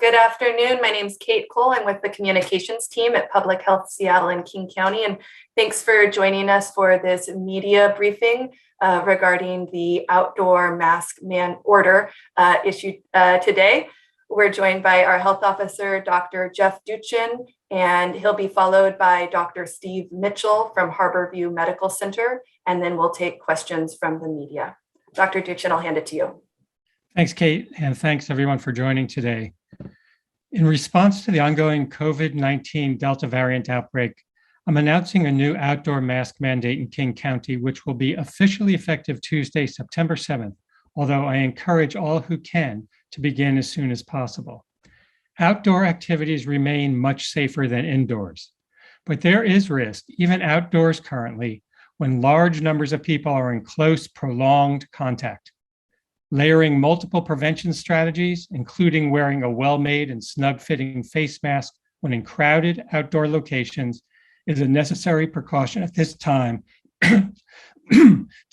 Good afternoon. My name is Kate Cole. I'm with the communications team at Public Health Seattle and King County. And thanks for joining us for this media briefing regarding the outdoor mask man order issued today. We're joined by our health officer, Dr. Jeff Duchin, and he'll be followed by Dr. Steve Mitchell from Harborview Medical Center. And then we'll take questions from the media. Dr. Duchin, I'll hand it to you. Thanks, Kate, and thanks everyone for joining today. In response to the ongoing COVID-19 Delta variant outbreak, I'm announcing a new outdoor mask mandate in King County, which will be officially effective Tuesday, September 7th, although I encourage all who can to begin as soon as possible. Outdoor activities remain much safer than indoors, but there is risk, even outdoors currently, when large numbers of people are in close, prolonged contact. Layering multiple prevention strategies, including wearing a well-made and snug-fitting face mask when in crowded outdoor locations, is a necessary precaution at this time to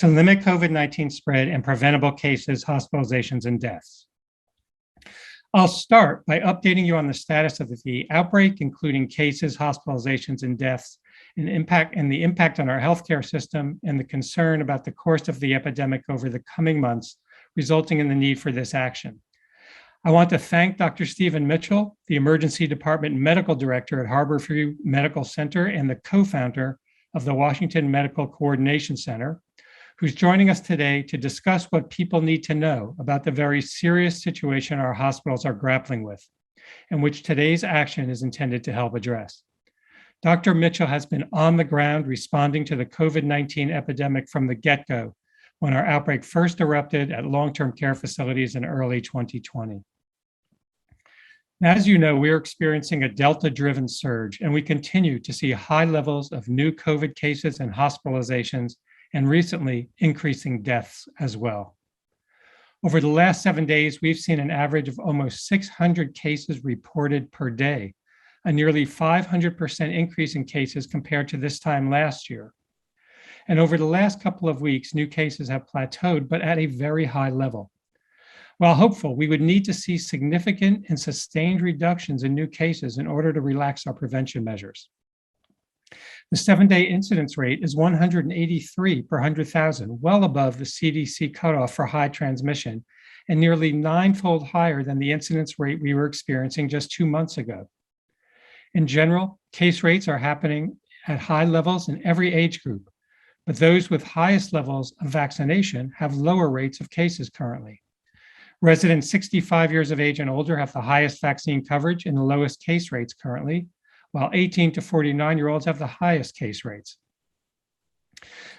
limit COVID-19 spread and preventable cases, hospitalizations, and deaths. I'll start by updating you on the status of the outbreak, including cases, hospitalizations, and deaths, and the impact on our healthcare system, and the concern about the course of the epidemic over the coming months, resulting in the need for this action. I want to thank Dr. Stephen Mitchell, the Emergency Department Medical Director at Harborview Medical Center and the co-founder of the Washington Medical Coordination Center, who's joining us today to discuss what people need to know about the very serious situation our hospitals are grappling with, and which today's action is intended to help address. Dr. Mitchell has been on the ground responding to the COVID-19 epidemic from the get-go, when our outbreak first erupted at long-term care facilities in early 2020. As you know, we are experiencing a Delta-driven surge, and we continue to see high levels of new COVID cases and hospitalizations, and recently increasing deaths as well. Over the last 7 days, we've seen an average of almost 600 cases reported per day, a nearly 500% increase in cases compared to this time last year. And over the last couple of weeks, new cases have plateaued, but at a very high level. While hopeful, we would need to see significant and sustained reductions in new cases in order to relax our prevention measures. The 7-day incidence rate is 183 per 100,000, well above the CDC cutoff for high transmission, and nearly 9-fold higher than the incidence rate we were experiencing just 2 months ago. In general, case rates are happening at high levels in every age group, but those with highest levels of vaccination have lower rates of cases currently. Residents 65 years of age and older have the highest vaccine coverage and the lowest case rates currently, while 18 to 49-year-olds have the highest case rates.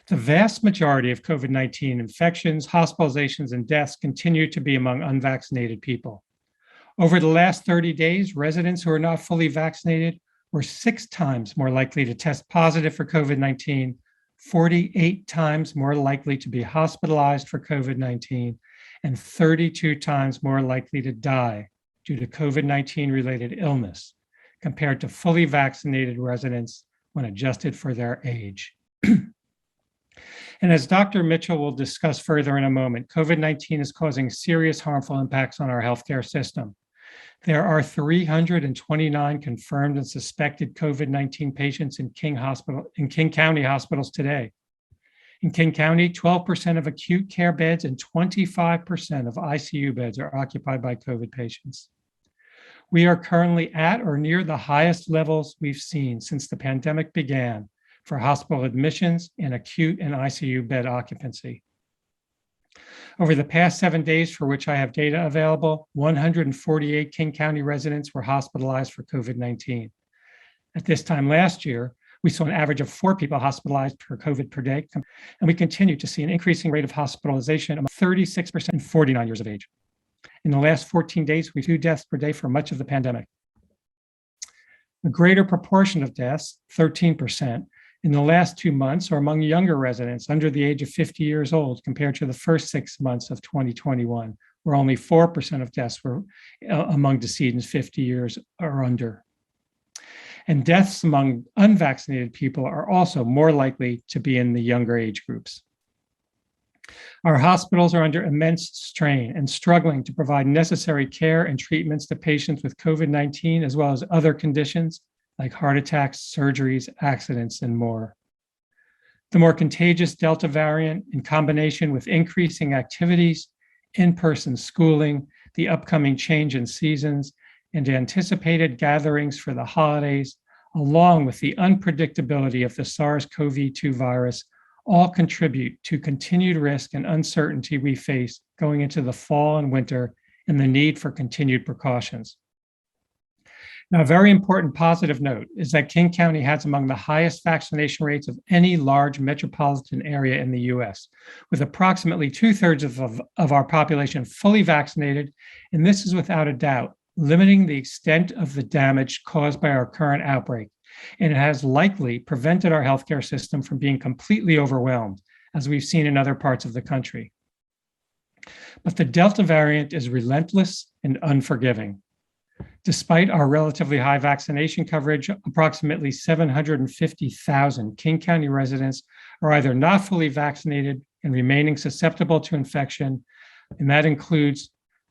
The vast majority of COVID-19 infections, hospitalizations, and deaths continue to be among unvaccinated people. Over the last 30 days, residents who are not fully vaccinated were 6 times more likely to test positive for COVID-19, 48 times more likely to be hospitalized for COVID-19, and 32 times more likely to die due to COVID-19 related illness compared to fully vaccinated residents when adjusted for their age. And as Dr. Mitchell will discuss further in a moment, COVID-19 is causing serious harmful impacts on our healthcare system. There are 329 confirmed and suspected COVID-19 patients in King County hospitals today. In King County, 12% of acute care beds and 25% of ICU beds are occupied by COVID patients. We are currently at or near the highest levels we've seen since the pandemic began for hospital admissions and acute and ICU bed occupancy. Over the past 7 days for which I have data available, 148 King County residents were hospitalized for COVID-19. At this time last year, we saw an average of 4 people hospitalized for COVID per day, and we continue to see an increasing rate of hospitalization among 36% and 49 years of age. In the last 14 days, we've 2 deaths per day for much of the pandemic. A greater proportion of deaths, 13%, in the last 2 months are among younger residents under the age of 50 years old compared to the first 6 months of 2021, where only 4% of deaths were among decedents 50 years or under. And deaths among unvaccinated people are also more likely to be in the younger age groups. Our hospitals are under immense strain and struggling to provide necessary care and treatments to patients with COVID-19, as well as other conditions like heart attacks, surgeries, accidents, and more. The more contagious Delta variant, in combination with increasing activities, in-person schooling, the upcoming change in seasons, and anticipated gatherings for the holidays, along with the unpredictability of the SARS-CoV-2 virus, all contribute to continued risk and uncertainty we face going into the fall and winter, and the need for continued precautions. Now, a very important positive note is that King County has among the highest vaccination rates of any large metropolitan area in the US, with approximately 2/3 of our population fully vaccinated, and this is without a doubt limiting the extent of the damage caused by our current outbreak, and it has likely prevented our healthcare system from being completely overwhelmed, as we've seen in other parts of the country. But the Delta variant is relentless and unforgiving. Despite our relatively high vaccination coverage, approximately 750,000 King County residents are either not fully vaccinated and remaining susceptible to infection, and that includes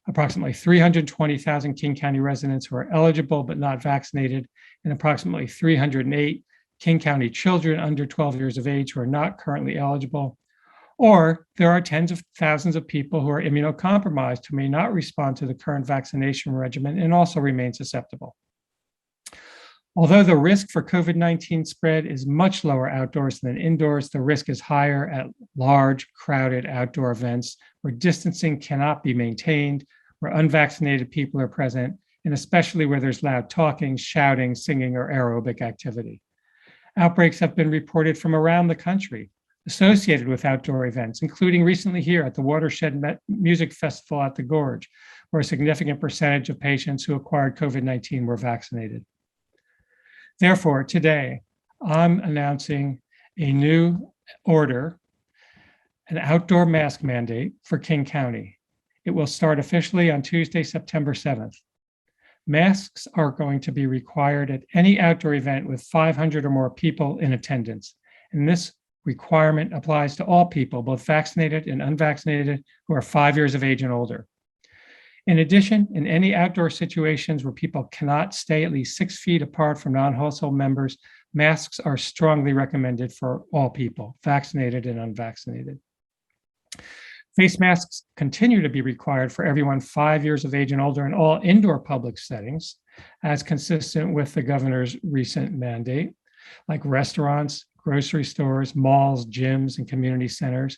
approximately 320,000 King County residents who are eligible but not vaccinated, and approximately 308 King County children under 12 years of age who are not currently eligible. Or there are tens of thousands of people who are immunocompromised who may not respond to the current vaccination regimen and also remain susceptible. Although the risk for COVID-19 spread is much lower outdoors than indoors, the risk is higher at large, crowded outdoor events where distancing cannot be maintained, where unvaccinated people are present, and especially where there's loud talking, shouting, singing, or aerobic activity. Outbreaks have been reported from around the country associated with outdoor events, including recently here at the Watershed Music Festival at the Gorge, where a significant percentage of patients who acquired COVID-19 were vaccinated. Therefore, today, I'm announcing a new order, an outdoor mask mandate for King County. It will start officially on Tuesday, September 7th. Masks are going to be required at any outdoor event with 500 or more people in attendance. And this requirement applies to all people, both vaccinated and unvaccinated, who are 5 years of age and older. In addition, in any outdoor situations where people cannot stay at least 6 feet apart from non-household members, masks are strongly recommended for all people, vaccinated and unvaccinated. Face masks continue to be required for everyone 5 years of age and older in all indoor public settings, as consistent with the governor's recent mandate, like restaurants, grocery stores, malls, gyms, and community centers.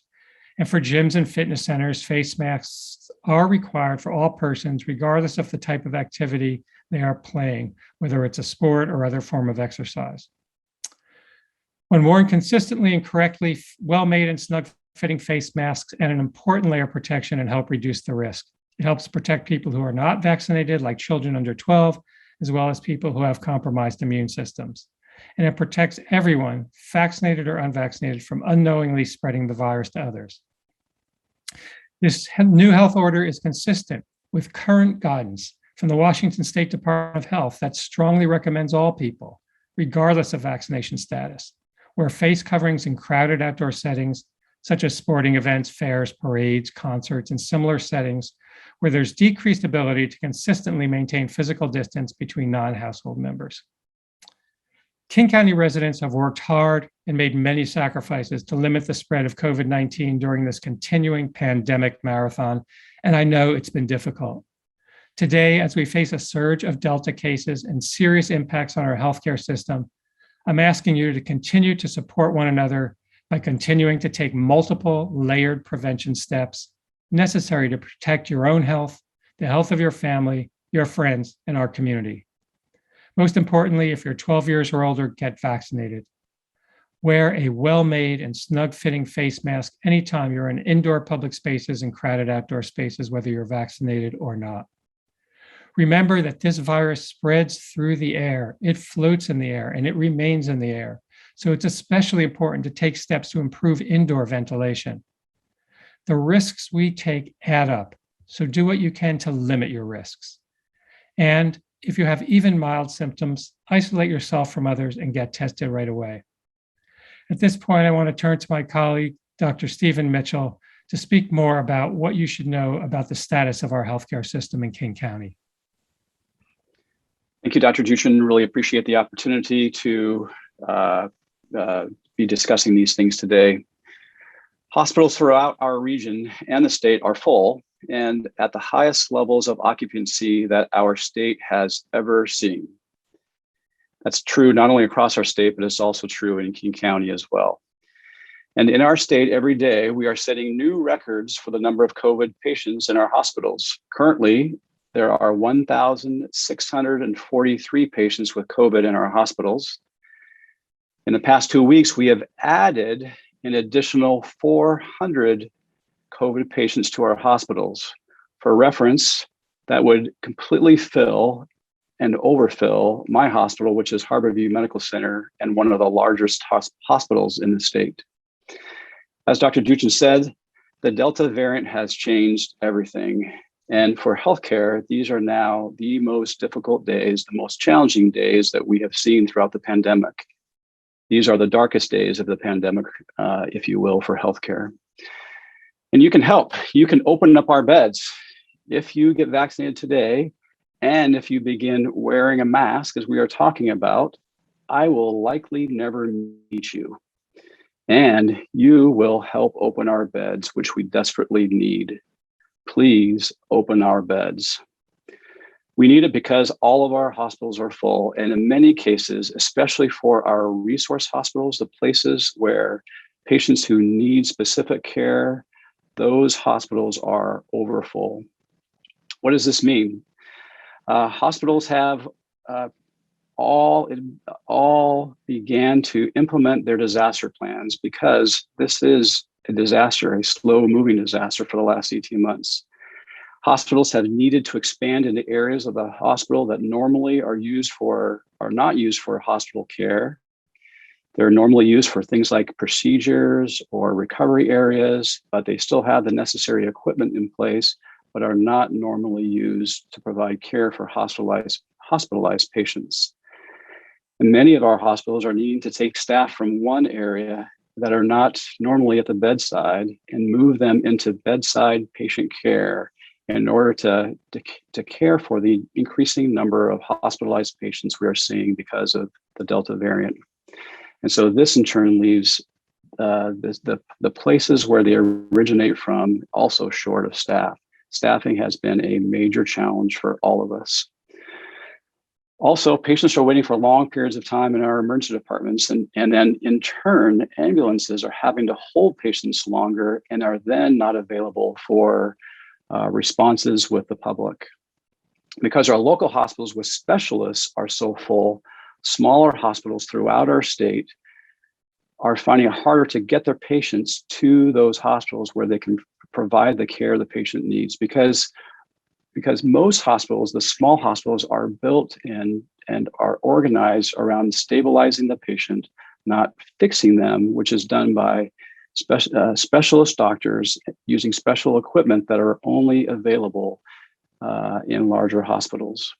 And for gyms and fitness centers, face masks are required for all persons, regardless of the type of activity they are playing, whether it's a sport or other form of exercise. When worn consistently and correctly, well-made and snug-fitting face masks add an important layer of protection and help reduce the risk. It helps protect people who are not vaccinated, like children under 12, as well as people who have compromised immune systems. And it protects everyone, vaccinated or unvaccinated, from unknowingly spreading the virus to others. This new health order is consistent with current guidance from the Washington State Department of Health that strongly recommends all people, regardless of vaccination status, wear face coverings in crowded outdoor settings, such as sporting events, fairs, parades, concerts, and similar settings where there's decreased ability to consistently maintain physical distance between non-household members. King County residents have worked hard and made many sacrifices to limit the spread of COVID-19 during this continuing pandemic marathon, and I know it's been difficult. Today, as we face a surge of Delta cases and serious impacts on our healthcare system, I'm asking you to continue to support one another by continuing to take multiple layered prevention steps necessary to protect your own health, the health of your family, your friends, and our community. Most importantly, if you're 12 years or older, get vaccinated. Wear a well-made and snug-fitting face mask anytime you're in indoor public spaces and crowded outdoor spaces, whether you're vaccinated or not. Remember that this virus spreads through the air, it floats in the air, and it remains in the air. So it's especially important to take steps to improve indoor ventilation. The risks we take add up, so do what you can to limit your risks. And if you have even mild symptoms, isolate yourself from others and get tested right away. At this point, I want to turn to my colleague, Dr. Stephen Mitchell, to speak more about what you should know about the status of our healthcare system in King County. Thank you, Dr. Duchin. Really appreciate the opportunity to be discussing these things today. Hospitals throughout our region and the state are full and at the highest levels of occupancy that our state has ever seen. That's true not only across our state, but it's also true in King County as well. And in our state, every day, we are setting new records for the number of COVID patients in our hospitals. Currently, there are 1,643 patients with COVID in our hospitals. In the past 2 weeks, we have added an additional 400 COVID patients to our hospitals. For reference, that would completely fill and overfill my hospital, which is Harborview Medical Center and one of the largest hospitals in the state. As Dr. Duchin said, the Delta variant has changed everything. And for healthcare, these are now the most difficult days, the most challenging days that we have seen throughout the pandemic. These are the darkest days of the pandemic, if you will, for healthcare. And you can help. You can open up our beds. If you get vaccinated today, and if you begin wearing a mask, as we are talking about, I will likely never meet you. And you will help open our beds, which we desperately need. Please open our beds. We need it because all of our hospitals are full. And in many cases, especially for our resource hospitals, the places where patients who need specific care, those hospitals are overfull. What does this mean? Hospitals have all began to implement their disaster plans because this is a disaster, a slow-moving disaster for the last 18 months. Hospitals have needed to expand into areas of the hospital that normally are not used for hospital care. They're normally used for things like procedures or recovery areas, but they still have the necessary equipment in place, but are not normally used to provide care for hospitalized patients. And many of our hospitals are needing to take staff from one area that are not normally at the bedside and move them into bedside patient care in order to care for the increasing number of hospitalized patients we are seeing because of the Delta variant. And so this in turn leaves the places where they originate from also short of staff. Staffing has been a major challenge for all of us. Also, patients are waiting for long periods of time in our emergency departments, and then in turn, ambulances are having to hold patients longer and are then not available for responses with the public. Because our local hospitals with specialists are so full, smaller hospitals throughout our state are finding it harder to get their patients to those hospitals where they can provide the care the patient needs because most hospitals, the small hospitals, are built in and are organized around stabilizing the patient, not fixing them, which is done by specialist doctors using special equipment that are only available in larger hospitals.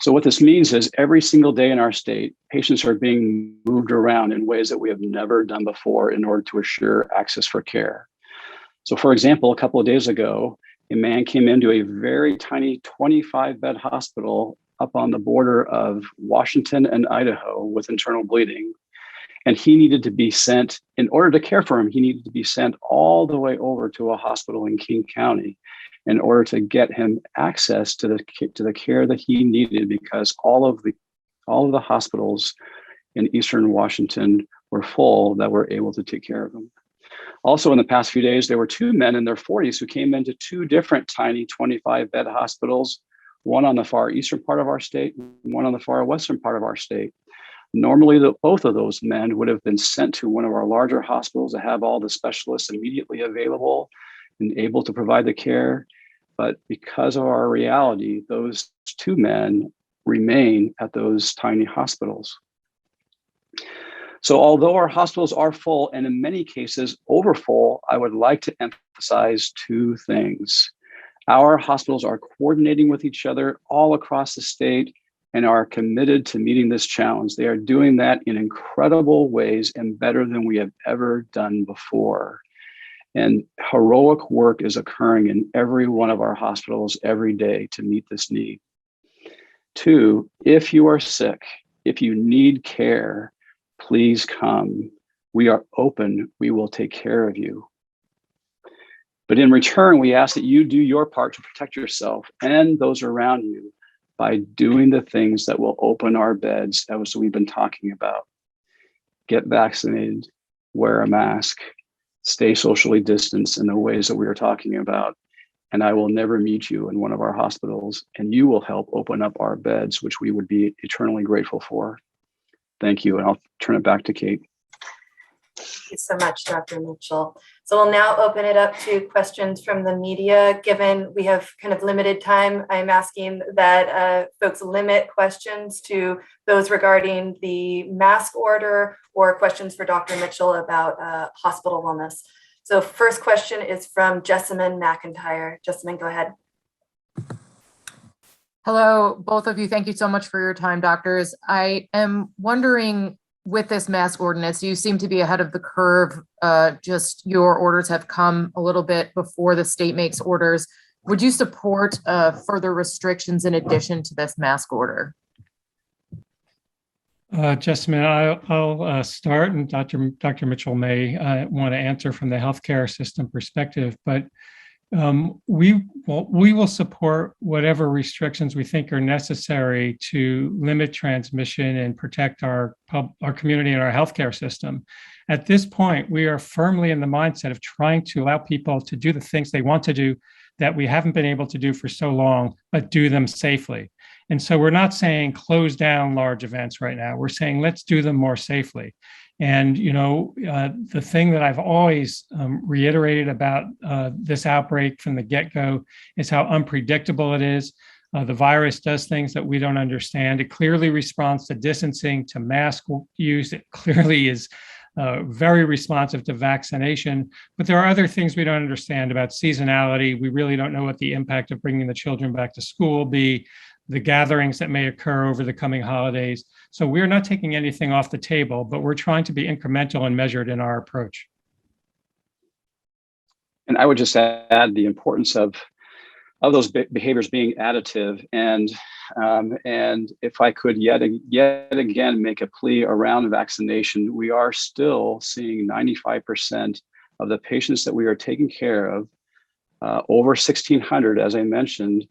So what this means is every single day in our state, patients are being moved around in ways that we have never done before in order to assure access for care. So for example, a couple of days ago, a man came into a very tiny 25-bed hospital up on the border of Washington and Idaho with internal bleeding. And he needed to be sent, in order to care for him, he needed to be sent all the way over to a hospital in King County in order to get him access to the care that he needed because all of the hospitals in Eastern Washington were full that were able to take care of him. Also, in the past few days, there were two men in their 40s who came into two different tiny 25-bed hospitals, one on the far eastern part of our state, one on the far western part of our state. Normally, both of those men would have been sent to one of our larger hospitals to have all the specialists immediately available and able to provide the care. But because of our reality, those two men remain at those tiny hospitals. So although our hospitals are full and in many cases overfull, I would like to emphasize two things. Our hospitals are coordinating with each other all across the state and are committed to meeting this challenge. They are doing that in incredible ways and better than we have ever done before. And heroic work is occurring in every one of our hospitals every day to meet this need. 2, if you are sick, if you need care, please come. We are open. We will take care of you. But in return, we ask that you do your part to protect yourself and those around you by doing the things that will open our beds, as we've been talking about. Get vaccinated, wear a mask, stay socially distanced in the ways that we are talking about. And I will never meet you in one of our hospitals, and you will help open up our beds, which we would be eternally grateful for. Thank you, and I'll turn it back to Kate. Thank you so much, Dr. Mitchell. So we'll now open it up to questions from the media. Given we have kind of limited time, I'm asking that folks limit questions to those regarding the mask order or questions for Dr. Mitchell about hospital wellness. So first question is from Jessamine McIntyre. Jessamine, go ahead. Hello, both of you. Thank you so much for your time, doctors. I am wondering, with this mask ordinance, you seem to be ahead of the curve. Just your orders have come a little bit before the state makes orders. Would you support further restrictions in addition to this mask order? Jessamine, I'll start, and Dr. Mitchell may want to answer from the healthcare system perspective, but we will support whatever restrictions we think are necessary to limit transmission and protect our community and our healthcare system. At this point, we are firmly in the mindset of trying to allow people to do the things they want to do that we haven't been able to do for so long, but do them safely. And so we're not saying close down large events right now. We're saying let's do them more safely. And, the thing that I've always reiterated about this outbreak from the get-go is how unpredictable it is. The virus does things that we don't understand. It clearly responds to distancing, to mask use. It clearly is very responsive to vaccination. But there are other things we don't understand about seasonality. We really don't know what the impact of bringing the children back to school will be, the gatherings that may occur over the coming holidays. So we're not taking anything off the table, but we're trying to be incremental and measured in our approach. And I would just add the importance of those behaviors being additive. And if I could yet again make a plea around vaccination, we are still seeing 95% of the patients that we are taking care of, over 1,600, as I mentioned,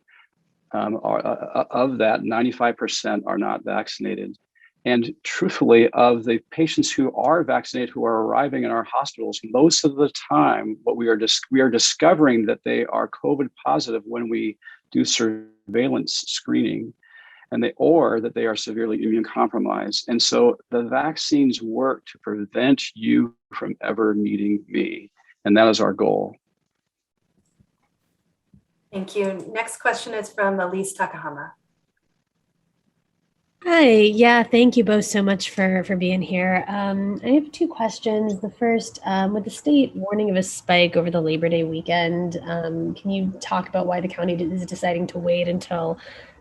of that, 95% are not vaccinated. And truthfully, of the patients who are vaccinated, who are arriving in our hospitals, most of the time, what we are discovering that they are COVID positive when we do surveillance screening, or that they are severely immune compromised. And so the vaccines work to prevent you from ever meeting me. And that is our goal. Thank you. Next question is from Elise Takahama. Hi, yeah, thank you both so much for being here. I have 2 questions. The first, with the state warning of a spike over the Labor Day weekend, can you talk about why the county is deciding to wait until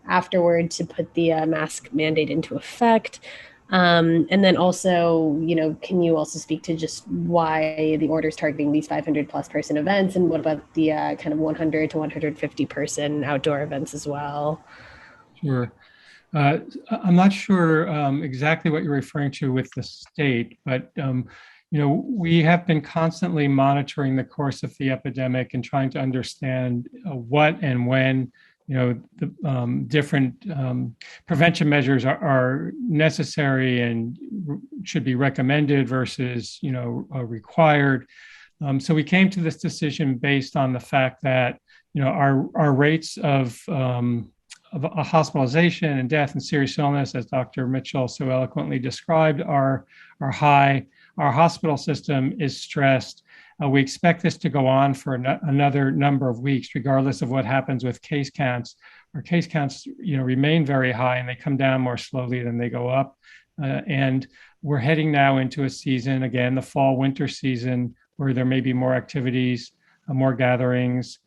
afterward to put the mask mandate into effect? And then also, can you also speak to just why the order is targeting these 500 plus person events, and what about the kind of 100 to 150 person outdoor events as well? Sure. I'm not sure exactly what you're referring to with the state, but we have been constantly monitoring the course of the epidemic and trying to understand what and when the different prevention measures are necessary and should be recommended versus required. So we came to this decision based on the fact that our rates of a hospitalization and death and serious illness, as Dr. Mitchell so eloquently described, are high. Our hospital system is stressed. We expect this to go on for another number of weeks, regardless of what happens with case counts. Our case counts, remain very high, and they come down more slowly than they go up. And we're heading now into a season, again, the fall-winter season, where there may be more activities, more gatherings,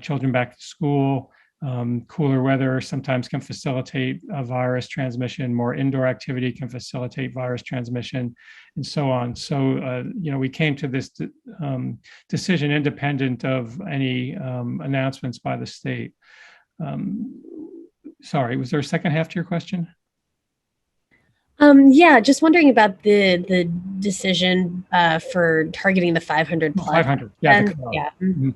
children back to school. Cooler weather sometimes can facilitate virus transmission. More indoor activity can facilitate virus transmission, and so on. So, we came to this decision independent of any announcements by the state. Sorry, was there a second half to your question? Yeah, just wondering about the decision for targeting the 500 plus. 500, yeah. Yeah.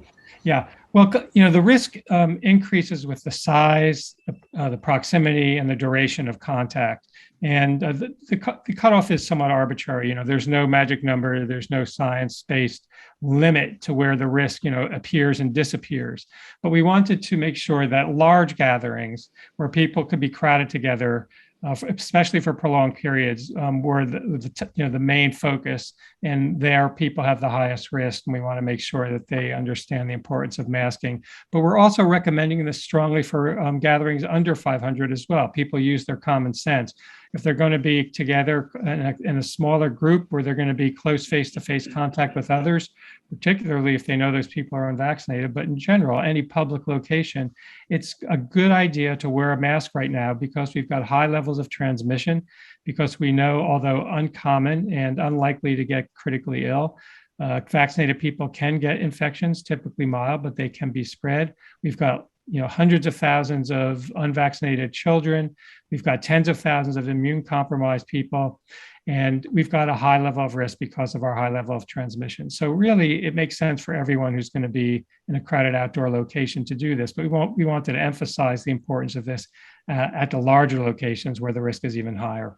Yeah. Well, the risk increases with the size, the proximity, and the duration of contact. And the cutoff is somewhat arbitrary. There's no magic number. There's no science-based limit to where the risk, appears and disappears. But we wanted to make sure that large gatherings where people could be crowded together, especially for prolonged periods, were the main focus, and there people have the highest risk, and we want to make sure that they understand the importance of masking. But we're also recommending this strongly for gatherings under 500 as well. People use their common sense. If they're going to be together in a smaller group where they're going to be close face-to-face contact with others, particularly if they know those people are unvaccinated, but in general, any public location, it's a good idea to wear a mask right now because we've got high levels of transmission, because we know, although uncommon and unlikely to get critically ill, vaccinated people can get infections, typically mild, but they can be spread. We've got hundreds of thousands of unvaccinated children. We've got tens of thousands of immune compromised people, and we've got a high level of risk because of our high level of transmission. So really, it makes sense for everyone who's going to be in a crowded outdoor location to do this. But we wanted to emphasize the importance of this at the larger locations where the risk is even higher.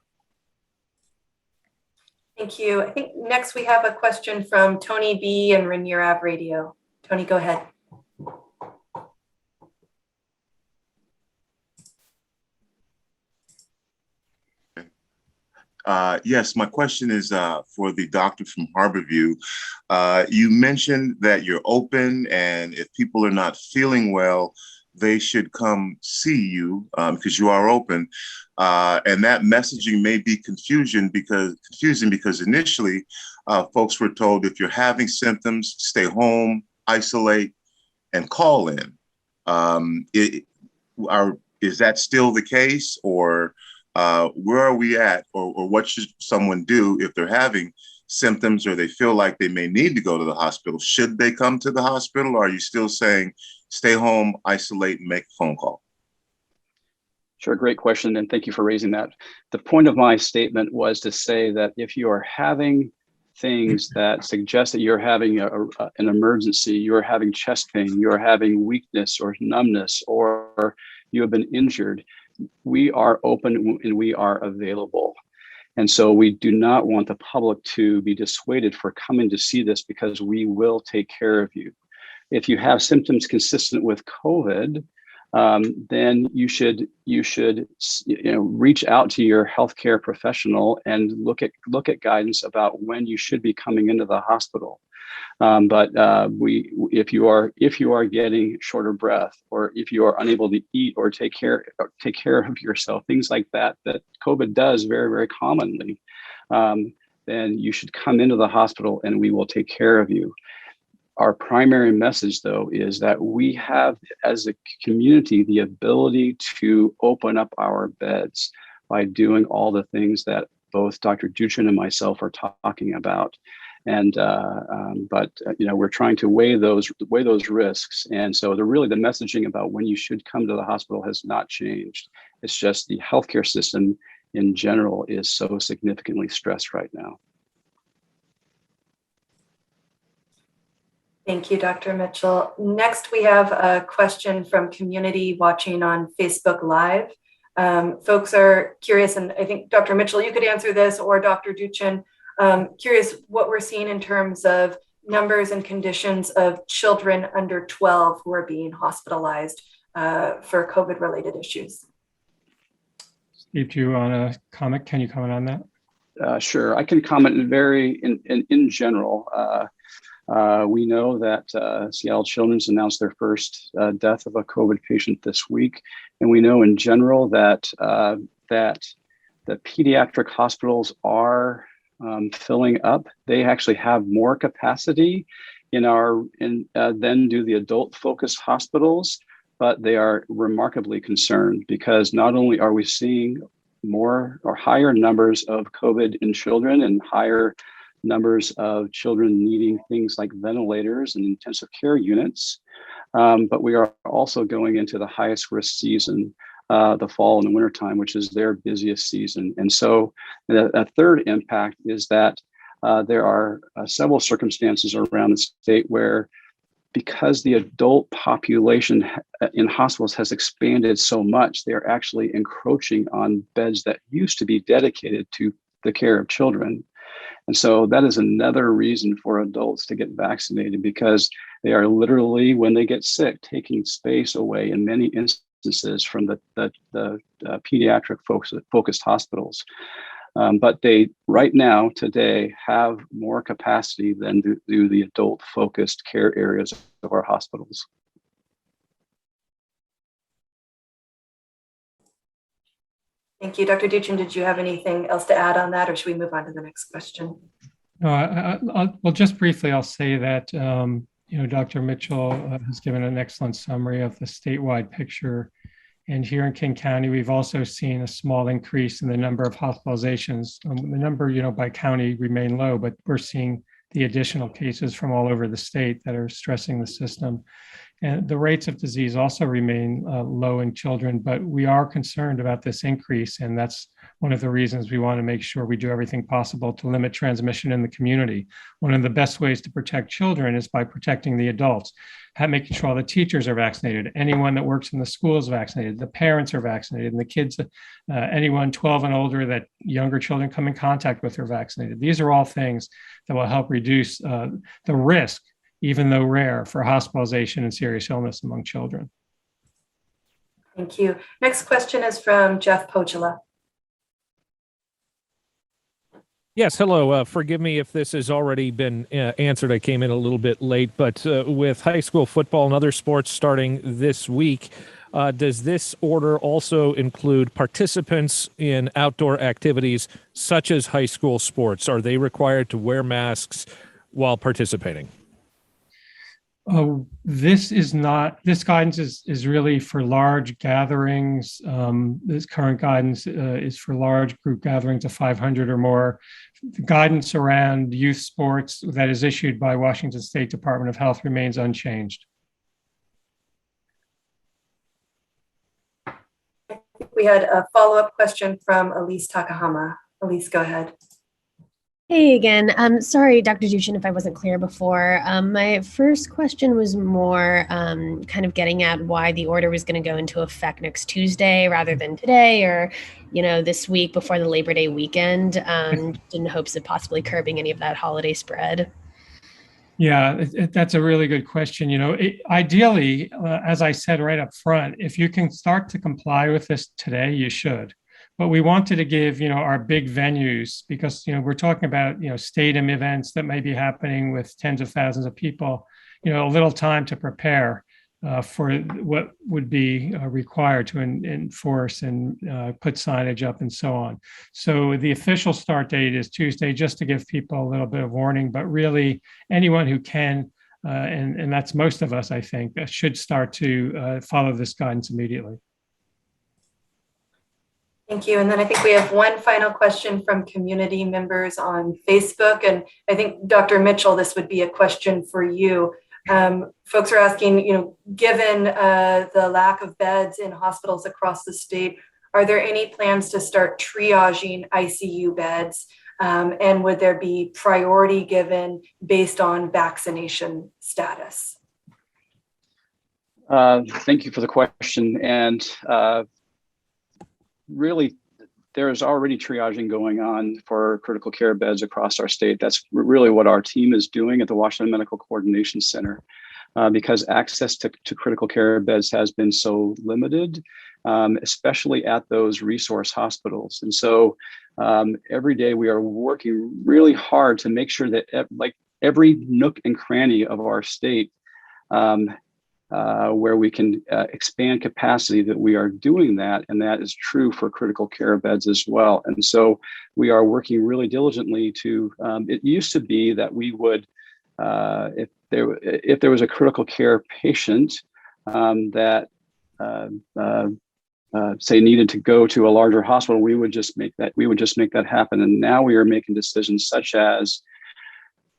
Thank you. I think next we have a question from Tony B. and Rainier Ave Radio. Tony, go ahead. Yes, my question is for the doctor from Harborview. You mentioned that you're open, and if people are not feeling well, they should come see you because you are open. And that messaging may be confusing because initially folks were told if you're having symptoms, stay home, isolate, and call in. Is that still the case, or where are we at, or what should someone do if they're having symptoms or they feel like they may need to go to the hospital? Should they come to the hospital, or are you still saying stay home, isolate, and make a phone call? Sure, great question, and thank you for raising that. The point of my statement was to say that if you are having things that suggest that you're having an emergency, you're having chest pain, you're having weakness or numbness, or you have been injured, we are open and we are available. And so we do not want the public to be dissuaded for coming to see this, because we will take care of you. If you have symptoms consistent with COVID, then you should reach out to your healthcare professional and look at guidance about when you should be coming into the hospital. But if you are getting short of breath, or if you are unable to eat or take care of yourself, things like that COVID does very, very commonly, then you should come into the hospital and we will take care of you. Our primary message, though, is that we have, as a community, the ability to open up our beds by doing all the things that both Dr. Duchin and myself are talking about. And but we're trying to weigh those risks. And so the messaging about when you should come to the hospital has not changed. It's just the healthcare system in general is so significantly stressed right now. Thank you, Dr. Mitchell. Next, we have a question from community watching on Facebook Live. Folks are curious, and I think Dr. Mitchell, you could answer this, or Dr. Duchin, curious what we're seeing in terms of numbers and conditions of children under 12 who are being hospitalized for COVID-related issues. Steve, do you want to comment? Can you comment on that? Sure, I can comment in general. We know that Seattle Children's announced their first death of a COVID patient this week, and we know in general that the pediatric hospitals are filling up. They actually have more capacity than do the adult focused hospitals. but they are remarkably concerned because not only are we seeing more or higher numbers of COVID in children and higher numbers of children needing things like ventilators and intensive care units, but we are also going into the highest risk season, the fall and the wintertime, which is their busiest season. And so a third impact is that there are several circumstances around the state where, because the adult population in hospitals has expanded so much, they're actually encroaching on beds that used to be dedicated to the care of children. And so that is another reason for adults to get vaccinated, because they are literally, when they get sick, taking space away in many instances from the pediatric focused hospitals. But they, right now, today, have more capacity than do the adult-focused care areas of our hospitals. Thank you. Dr. Duchin, did you have anything else to add on that, or should we move on to the next question? No, well, just briefly, I'll say that, Dr. Mitchell has given an excellent summary of the statewide picture. And here in King County, we've also seen a small increase in the number of hospitalizations. The number, by county remain low, but we're seeing the additional cases from all over the state that are stressing the system. And the rates of disease also remain low in children, but we are concerned about this increase. And that's one of the reasons we want to make sure we do everything possible to limit transmission in the community. One of the best ways to protect children is by protecting the adults, making sure all the teachers are vaccinated, anyone that works in the school is vaccinated, the parents are vaccinated, and the kids, anyone 12 and older that younger children come in contact with are vaccinated. These are all things that will help reduce the risk, even though rare, for hospitalization and serious illness among children. Thank you. Next question is from Jeff Pochela. Yes, hello. Forgive me if this has already been answered. I came in a little bit late, but with high school football and other sports starting this week, does this order also include participants in outdoor activities such as high school sports? Are they required to wear masks while participating? This guidance is really for large gatherings. This current guidance is for large group gatherings of 500 or more. The guidance around youth sports that is issued by Washington State Department of Health remains unchanged. I think we had a follow-up question from Elise Takahama. Elise, go ahead. Hey again. Sorry, Dr. Duchin, if I wasn't clear before. My first question was more kind of getting at why the order was going to go into effect next Tuesday rather than today or, this week before the Labor Day weekend, in hopes of possibly curbing any of that holiday spread. Yeah, that's a really good question. Ideally, as I said right up front, if you can start to comply with this today, you should. But we wanted to give, our big venues, because, we're talking about, stadium events that may be happening with tens of thousands of people, a little time to prepare for what would be required to enforce and put signage up and so on. So the official start date is Tuesday, just to give people a little bit of warning, but really anyone who can, and that's most of us, I think, should start to follow this guidance immediately. Thank you. And then I think we have one final question from community members on Facebook. And I think, Dr. Mitchell, this would be a question for you. Folks are asking, given the lack of beds in hospitals across the state, are there any plans to start triaging ICU beds? And would there be priority given based on vaccination status? Thank you for the question. And really, there is already triaging going on for critical care beds across our state. That's really what our team is doing at the Washington Medical Coordination Center, because access to critical care beds has been so limited, especially at those resource hospitals. And so every day we are working really hard to make sure that every nook and cranny of our state where we can expand capacity, that we are doing that, and that is true for critical care beds as well. And so we are working really diligently to, it used to be that we would, if there was a critical care patient that say needed to go to a larger hospital, we would just make that happen. And now we are making decisions such as,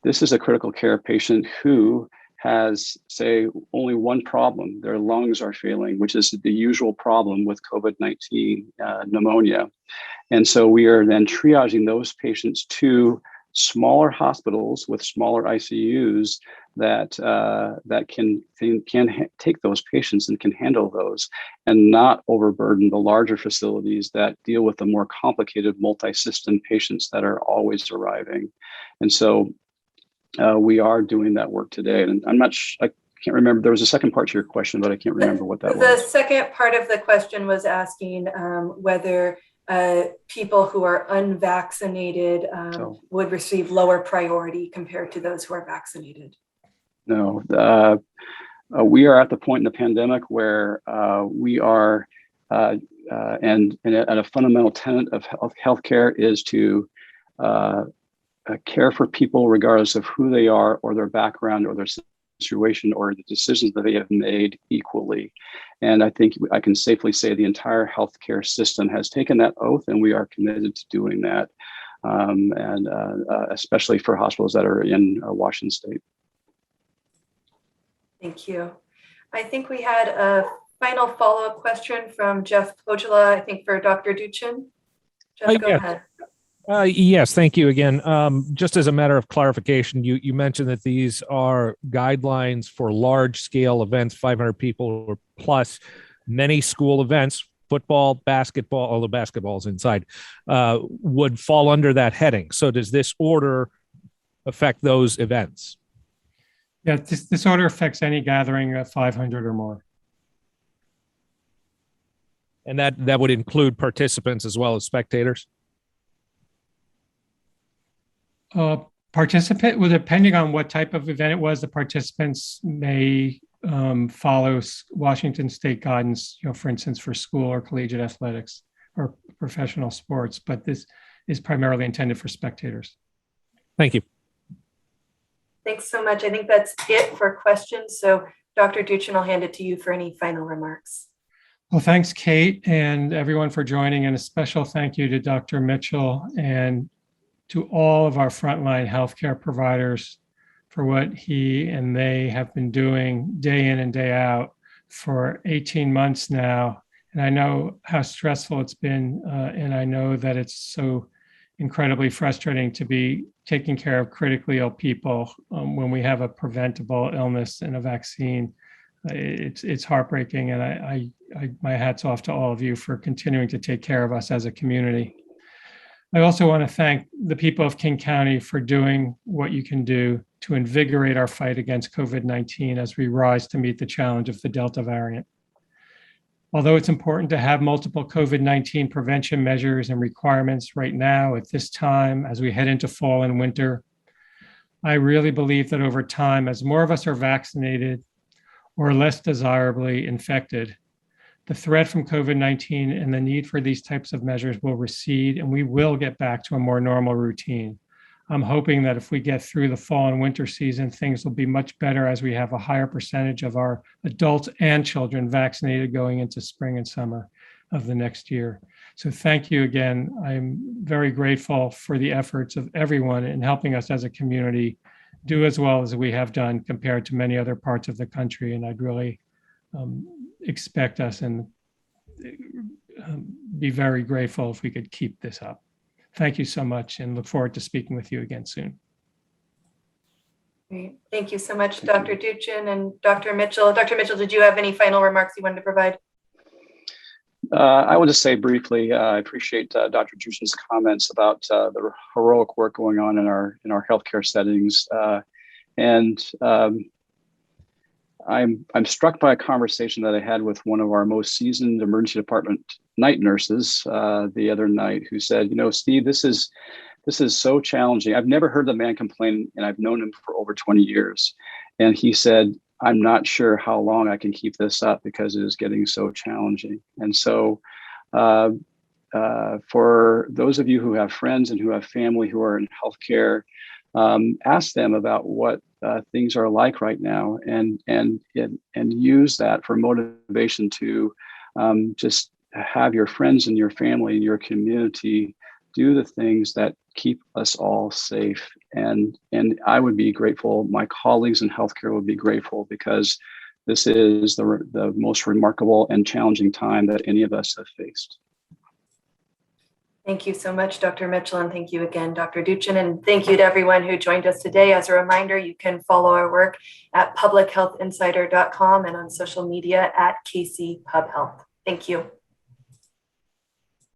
this is a critical care patient who has, say, only one problem. Their lungs are failing, which is the usual problem with COVID-19 pneumonia. And so we are then triaging those patients to smaller hospitals with smaller ICUs that can take those patients and can handle those, and not overburden the larger facilities that deal with the more complicated multi-system patients that are always arriving. And so we are doing that work today. And I can't remember. There was a second part to your question, but I can't remember what that was. The second part of the question was asking whether people who are unvaccinated would receive lower priority compared to those who are vaccinated. No, we are at the point in the pandemic where we are, and a fundamental tenet of healthcare is to care for people regardless of who they are or their background or their situation or the decisions that they have made equally. And I think I can safely say the entire healthcare system has taken that oath, and we are committed to doing that, and especially for hospitals that are in Washington State. Thank you. I think we had a final follow-up question from Jeff Pogula, I think for Dr. Duchin. Jeff, go ahead. Yes, thank you again. Just as a matter of clarification, you mentioned that these are guidelines for large-scale events, 500 people or plus, many school events, football, basketball, although basketball is inside, would fall under that heading. So does this order affect those events? Yeah, this order affects any gathering of 500 or more. And that would include participants as well as spectators? Participant, well, depending on what type of event it was, the participants may follow Washington State guidance, for instance, for school or collegiate athletics or professional sports, but this is primarily intended for spectators. Thank you. Thanks so much. I think that's it for questions. So Dr. Duchin, I'll hand it to you for any final remarks. Well, thanks, Kate, and everyone for joining, and a special thank you to Dr. Mitchell and to all of our frontline healthcare providers for what he and they have been doing day in and day out for 18 months now. And I know how stressful it's been, and I know that it's so incredibly frustrating to be taking care of critically ill people when we have a preventable illness and a vaccine. It's heartbreaking, and my hat's off to all of you for continuing to take care of us as a community. I also want to thank the people of King County for doing what you can do to invigorate our fight against COVID-19 as we rise to meet the challenge of the Delta variant. Although it's important to have multiple COVID-19 prevention measures and requirements right now at this time as we head into fall and winter, I really believe that over time, as more of us are vaccinated or less desirably infected, the threat from COVID-19 and the need for these types of measures will recede, and we will get back to a more normal routine. I'm hoping that if we get through the fall and winter season, things will be much better as we have a higher percentage of our adults and children vaccinated going into spring and summer of the next year. So thank you again. I'm very grateful for the efforts of everyone in helping us as a community do as well as we have done compared to many other parts of the country. And I'd really expect us and be very grateful if we could keep this up. Thank you so much, and look forward to speaking with you again soon. Great. Thank you so much, Dr. Duchin and Dr. Mitchell. Dr. Mitchell, did you have any final remarks you wanted to provide? I will just say briefly, I appreciate Dr. Duchin's comments about the heroic work going on in our healthcare settings. I'm struck by a conversation that I had with one of our most seasoned emergency department night nurses the other night, who said, Steve, this is so challenging. I've never heard the man complain, and I've known him for over 20 years. And he said, I'm not sure how long I can keep this up because it is getting so challenging. And so for those of you who have friends and who have family who are in healthcare, ask them about what things are like right now, and use that for motivation to just have your friends and your family and your community do the things that keep us all safe. And I would be grateful. My colleagues in healthcare would be grateful, because this is the most remarkable and challenging time that any of us have faced. Thank you so much, Dr. Mitchell, and thank you again, Dr. Duchin, and thank you to everyone who joined us today. As a reminder, you can follow our work at publichealthinsider.com and on social media at KC Pub Health. Thank you.